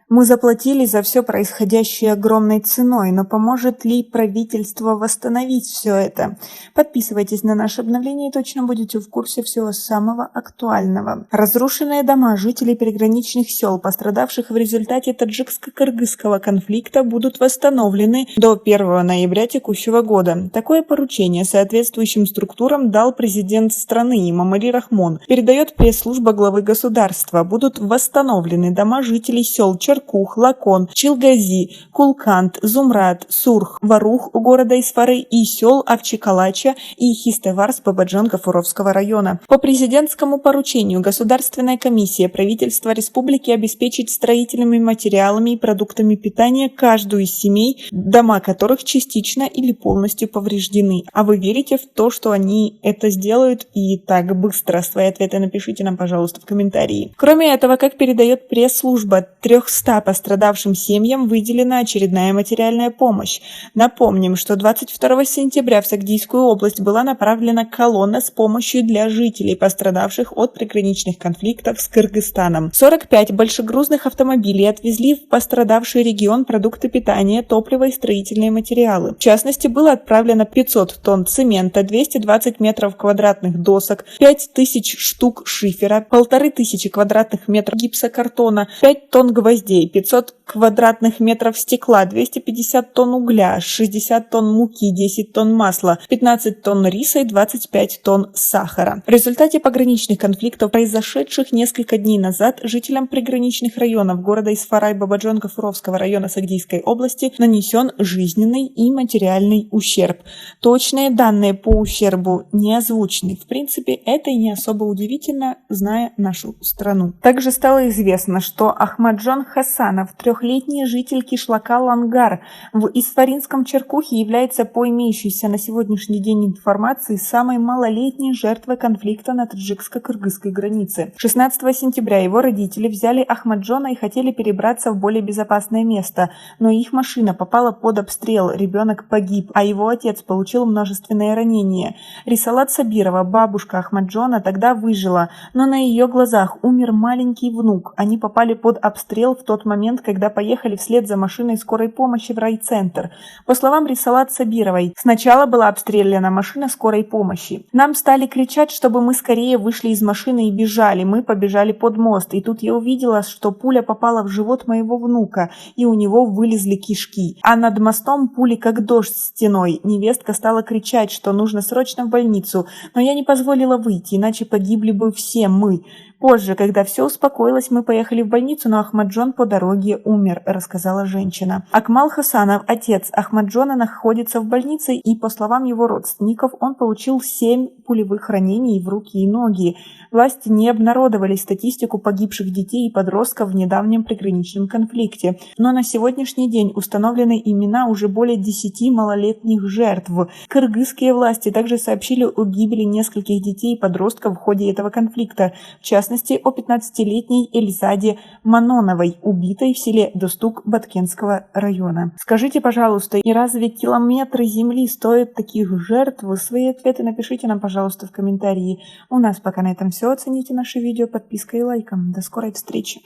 Мы заплатили за все происходящее огромной ценой, но поможет ли правительство восстановить все это? Подписывайтесь на наше обновление и точно будете в курсе всего самого актуального. Разрушенные дома жителей приграничных сел, пострадавших в результате таджикско-кыргызского конфликта, будут восстановлены до 1 ноября текущего года. Такое поручение соответствующим структурам дал президент страны Эмомали Рахмон. Передает пресс-служба главы государства. Будут восстановлены дома жителей сел Черкух, Лакон, Чилгази, Кулкант, Зумрад, Сурх, Варух города Исфары и сел Овчекалача и Хистеварс Бабаджан-Гафуровского района. По президентскому поручению Государственная комиссия правительства республики обеспечит строительными материалами и продуктами питания каждую из семей, дома которых частично или полностью повреждены. А вы верите в то, что они это сделают и так быстро? Свои ответы напишите нам, пожалуйста, в комментарии. Кроме этого, как передает пресс-служба, 300 пострадавшим семьям выделена очередная материальная помощь. Напомним, что 22 сентября в Сагдийскую область была направлена колонна с помощью для жителей, пострадавших от приграничных конфликтов с Кыргызстаном. 45 большегрузных автомобилей отвезли в пострадавший регион продукты питания, топливо и строительные материалы. В частности, было отправлено 500 тонн цемента, 220 метров квадратных досок, 5000 штук шифера, 1500 квадратных метров гипсокартона, 5 тонн гвоздей, 500 квадратных метров стекла, 250 тонн угля, 60 тонн муки, 10 тонн масла, 15 тонн риса и 25 тонн сахара. В результате пограничных конфликтов, произошедших несколько дней назад, жителям приграничных районов города Исфара и Бабаджан-Гафуровского района Сагдийской области нанесен жизненный и материальный ущерб. Точные данные по ущербу не озвучены. В принципе, это и не особо удивительно, зная нашу страну. Также стало известно, что Ахмаджон Хасанов, трехлетний житель кишлака Лангар в Исфаринском Черкухе, является по имеющейся на сегодняшний день информации самой малолетней жертвой конфликта на таджикско-кыргызской границе. 16 сентября его родители взяли Ахмаджона и хотели перебраться в более безопасное место, но их машина попала под обстрел, ребенок погиб, а его отец получил множественные ранения. Рисалат Сабирова, бабушка Ахмаджона, тогда выжила, но на ее глазах умер маленький внук. Они попали под обстрел в тот момент, когда поехали вслед за машиной скорой помощи в райцентр. По словам Рисалат Сабировой, сначала была обстреляна машина скорой помощи. Нам стали кричать, чтобы мы скорее вышли из машины и бежали. Мы побежали под мост, и тут я увидела, что пуля попала в живот моего внука, и у него вылезли кишки. А над мостом пули как дождь стеной. Невестка стала кричать, что нужно срочно в больницу, но я не позволила выйти, иначе погибли бы все мы. Позже, когда все успокоилось, мы поехали в больницу, но Ахмаджон по дороге умер, рассказала женщина. Акмал Хасанов, отец Ахмаджона, находится в больнице, и, по словам его родственников, он получил 7 пулевых ранений в руки и ноги. Власти не обнародовали статистику погибших детей и подростков в недавнем приграничном конфликте, но на сегодняшний день установлены имена уже более 10 малолетних жертв. Кыргызские власти также сообщили о гибели нескольких детей и подростков в ходе этого конфликта, в частности, о 15-летней Эльзаде Маноновой, убитой в селе Достук Баткенского района. Скажите, пожалуйста, и разве километры земли стоят таких жертв? Свои ответы напишите нам, пожалуйста, в комментарии. У нас пока на этом все. Оцените наше видео подпиской и лайком. До скорой встречи!